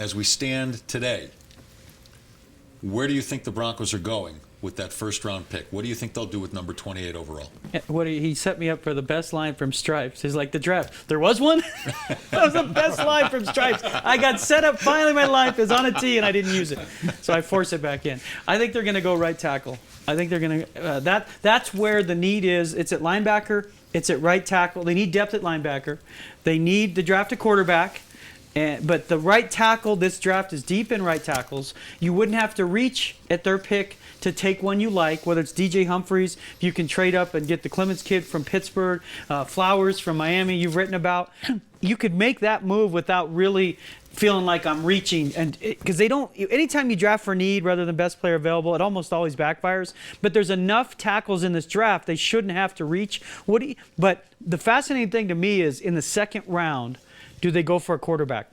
as we stand today, where do you think the Broncos are going with that first-round pick? What do you think they'll do with number 28 overall? He set me up for the best line from Stripes. He's like, the draft. There was one? That was the best line from Stripes. I got set up. Finally, my life is on a tee, and I didn't use it. So I forced it back in. I think they're going to go right tackle. I think they're going to that's where the need is. It's at linebacker. It's at right tackle. They need depth at linebacker. They need to draft a quarterback. But the right tackle, this draft is deep in right tackles. You wouldn't have to reach at their pick to take one you like, whether it's DJ Humphries, if you can trade up and get the Clemens kid from Pittsburgh, Flowers from Miami you've written about. You could make that move without really feeling like I'm reaching. And because they don't, anytime you draft for need rather than best player available, it almost always backfires. But there's enough tackles in this draft, they shouldn't have to reach. But the fascinating thing to me is in the second round, do they go for a quarterback?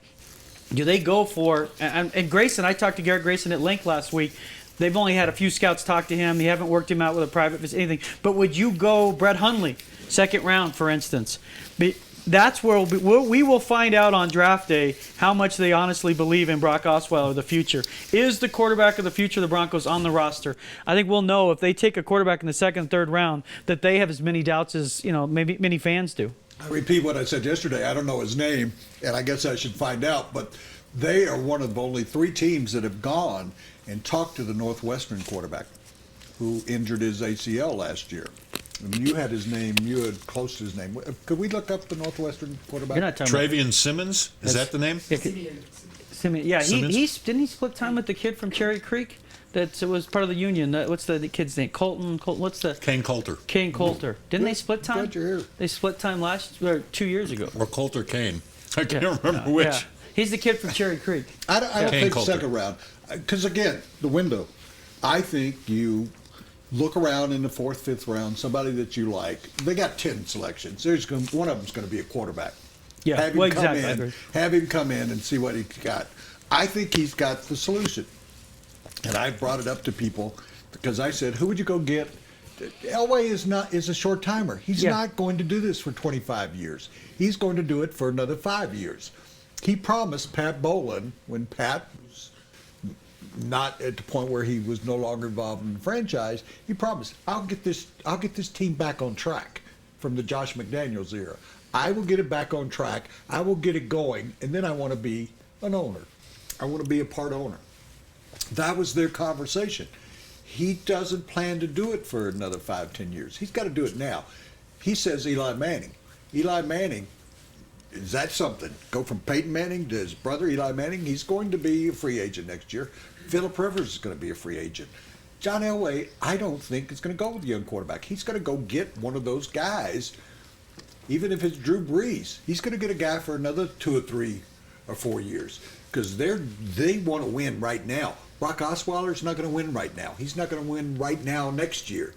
Do they go for, and Grayson, I talked to Garrett Grayson at length last week. They've only had a few scouts talk to him. They haven't worked him out with a private visit, anything. But would you go Brett Hundley, second round, for instance? That's where we will find out on draft day how much they honestly believe in Brock Osweiler, the future. Is the quarterback of the future of the Broncos on the roster? I think we'll know if they take a quarterback in the second, third round that they have as many doubts as maybe many fans do. I repeat what I said yesterday. I don't know his name, and I guess I should find out, but they are one of only 3 teams that have gone and talked to the Northwestern quarterback who injured his ACL last year. And you had his name, you had close to his name. Could we look up the Northwestern quarterback? You're not talking Travian Simmons? Is that the name? Simeon. Yeah, didn't he split time with the kid from Cherry Creek? That was part of the union. What's the kid's name? Colton. What's the? Kane Coulter. Kane Coulter. Didn't they split time? They split time 2 years ago. Or Coulter Kane. I can't remember which. Yeah. He's the kid from Cherry Creek. I don't think Coulter. second round. Because, again, the window. I think you look around in the 4th, 5th round, somebody that you like. They got 10 selections. One of them's going to be a quarterback. Yeah, have him come exactly. Have him come in and see what he's got. I think he's got the solution. And I brought it up to people because I said, who would you go get? Elway is a short timer. He's not going to do this for 25 years. He's going to do it for another 5 years. He promised Pat Bowlen when Pat was not at the point where he was no longer involved in the franchise. He promised, I'll get this team back on track from the Josh McDaniels era. I will get it back on track. I will get it going, and then I want to be an owner. I want to be a part owner. That was their conversation. He doesn't plan to do it for another 5-10 years. He's got to do it now. He says Eli Manning. Eli Manning, is that something? Go from Peyton Manning to his brother Eli Manning? He's going to be a free agent next year. Phillip Rivers is going to be a free agent. John Elway, I don't think is going to go with the young quarterback. He's going to go get one of those guys, even if it's Drew Brees. He's going to get a guy for another 2 or 3 or 4 years because they want to win right now. Brock Osweiler's not going to win right now. He's not going to win right now next year.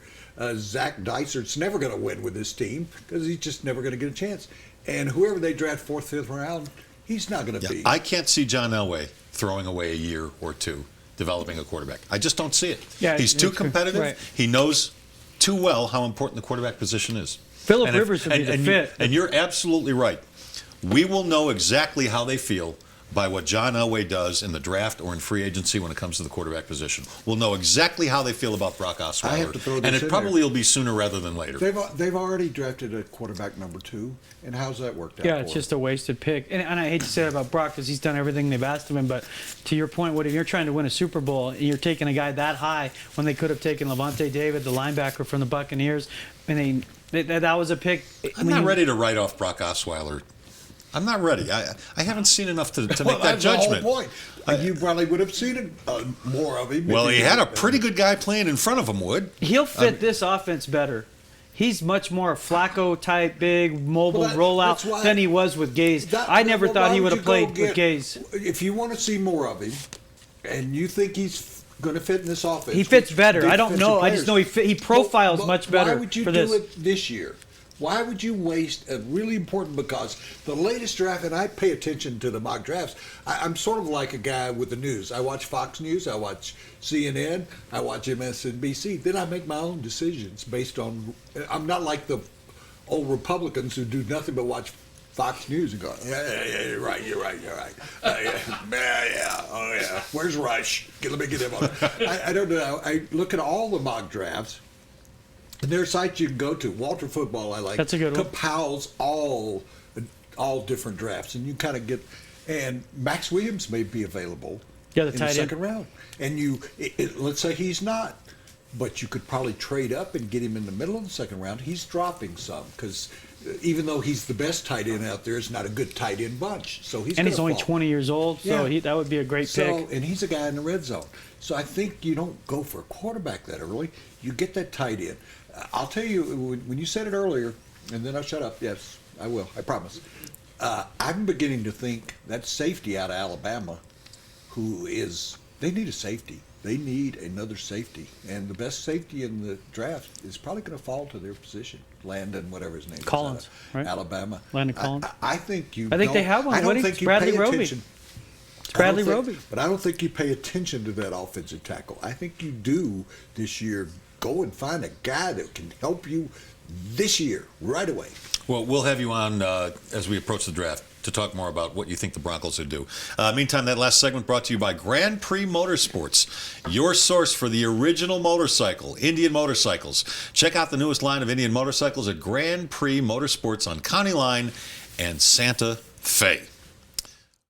Zach Dysert's never going to win with this team because he's just never going to get a chance. And whoever they draft 4th, 5th round, he's not going to be. I can't see John Elway throwing away a year or 2 developing a quarterback. I just don't see it. Yeah, he's too competitive. Right. He knows too well how important the quarterback position is. Phillip Rivers would be the fit. And you're absolutely right. We will know exactly how they feel by what John Elway does in the draft or in free agency when it comes to the quarterback position. We'll know exactly how they feel about Brock Osweiler. I have to throw this and it in probably there. will be sooner rather than later. They've already drafted a quarterback number 2, and how's that worked out? Yeah, it's just a wasted pick. And I hate to say that about Brock because he's done everything they've asked of him. But to your point, if you're trying to win a Super Bowl and you're taking a guy that high when they could have taken Levante David, the linebacker from the Buccaneers, and that was a pick. I'm not ready to write off Brock Osweiler. I'm not ready. I haven't seen enough to make that judgment. The whole point. You probably would have seen more of him. Well, he had a pretty good guy playing in front of him, Wood. He'll fit this offense better. He's much more a Flacco type, big, mobile rollout than he was with Gaze. I never thought he would have played with Gaze. If you want to see more of him, and you think he's going to fit in this offense, he fits better. I don't know. I just know he profiles much better. Why would you do it this year? Why would you waste a really important, because the latest draft, and I pay attention to the mock drafts, I'm sort of like a guy with the news. I watch Fox News, I watch CNN, I watch MSNBC. Then I make my own decisions based on, I'm not like the old Republicans who do nothing but watch Fox News and going, yeah, you're right. Yeah. Where's Rush? Let me get him on. I don't know. I look at all the mock drafts, and there are sites you can go to. Walter Football, I like. That's a good one. Compiles all different drafts, and you kind of get. And Max Williams may be available Yeah, the in the tight end. second round, and let's say he's not. But you could probably trade up and get him in the middle of the second round. He's dropping some because even though he's the best tight end out there, it's not a good tight end bunch. So he's And he's gonna only fall. 20 years old, so Yeah. that would be a great pick. And he's a guy in the red zone. So I think you don't go for a quarterback that early. You get that tight end. I'll tell you, when you said it earlier, and then I'll shut up. Yes, I will. I promise. I'm beginning to think that safety out of Alabama, they need a safety. They need another safety. And the best safety in the draft is probably going to fall to their position. Landon, whatever his name Collins, is. right? Alabama. Landon Collins. I think you I think they have one. I don't What think it's you Bradley pay Roby. attention. It's Bradley Roby. But I don't think you pay attention to that offensive tackle. I think you do this year. Go and find a guy that can help you this year, right away. Well, we'll have you on as we approach the draft to talk more about what you think the Broncos would do. Meantime, that last segment brought to you by Grand Prix Motorsports, your source for the original motorcycle, Indian motorcycles. Check out the newest line of Indian motorcycles at Grand Prix Motorsports on County Line and Santa Fe.